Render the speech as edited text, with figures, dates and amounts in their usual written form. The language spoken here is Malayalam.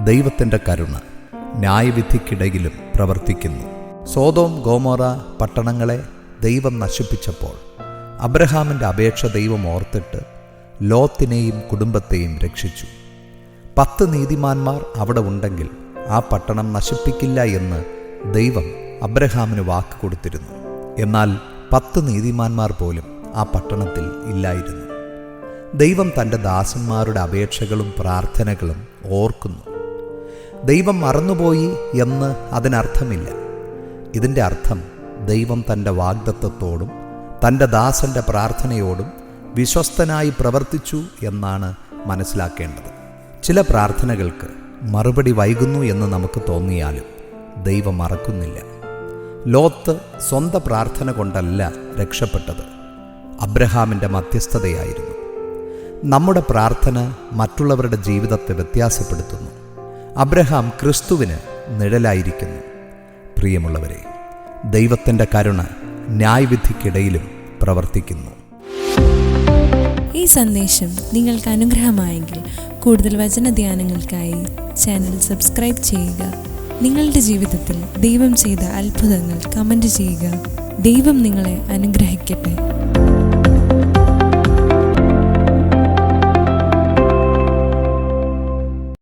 ദൈവത്തിൻ്റെ കരുണ ന്യായവിധിക്കിടയിലും പ്രവർത്തിക്കുന്നു. സോദോം ഗോമോറ പട്ടണങ്ങളെ ദൈവം നശിപ്പിച്ചപ്പോൾ അബ്രഹാമിൻ്റെ അപേക്ഷ ദൈവം ഓർത്തിട്ട് ലോത്തിനെയും കുടുംബത്തെയും രക്ഷിച്ചു. 10 നീതിമാന്മാർ അവിടെ ഉണ്ടെങ്കിൽ ആ പട്ടണം നശിപ്പിക്കില്ല എന്ന് ദൈവം അബ്രഹാമിന് വാക്ക് കൊടുത്തിരുന്നു. എന്നാൽ 10 നീതിമാന്മാർ പോലും ആ പട്ടണത്തിൽ ഇല്ലായിരുന്നു. ദൈവം തൻ്റെ ദാസന്മാരുടെ അപേക്ഷകളും പ്രാർത്ഥനകളും ഓർക്കുന്നു. ദൈവം മറന്നുപോയി എന്ന് അതിനർത്ഥമില്ല. ഇതിൻ്റെ അർത്ഥം ദൈവം തൻ്റെ വാഗ്ദത്തത്തോടും തൻ്റെ ദാസൻ്റെ പ്രാർത്ഥനയോടും വിശ്വസ്തനായി പ്രവർത്തിച്ചു എന്നാണ് മനസ്സിലാക്കേണ്ടത്. ചില പ്രാർത്ഥനകൾക്ക് മറുപടി വൈകുന്നു എന്ന് നമുക്ക് തോന്നിയാലും ദൈവം മറക്കുന്നില്ല. ലോത്ത് സ്വന്തം പ്രാർത്ഥന കൊണ്ടല്ല രക്ഷപ്പെട്ടത്, അബ്രഹാമിൻ്റെ മധ്യസ്ഥതയായിരുന്നു. നമ്മുടെ പ്രാർത്ഥന മറ്റുള്ളവരുടെ ജീവിതത്തെ വ്യത്യാസപ്പെടുത്തുന്നു. അബ്രഹാം ക്രിസ്തുവിന് നിഴലായിരിക്കുന്നു. പ്രിയമുള്ളവരെ, ദൈവത്തിൻ്റെ കരുണ ന്യായവിധിക്കിടയിലും പ്രവർത്തിക്കുന്നു. ഈ സന്ദേശം നിങ്ങൾക്ക് അനുഗ്രഹമായെങ്കിൽ കൂടുതൽ വചനധ്യാനങ്ങൾക്കായി ചാനൽ സബ്സ്ക്രൈബ് ചെയ്യുക. നിങ്ങളുടെ ജീവിതത്തിൽ ദൈവം ചെയ്ത അത്ഭുതങ്ങൾ കമൻറ്റ് ചെയ്യുക. ദൈവം നിങ്ങളെ അനുഗ്രഹിക്കട്ടെ.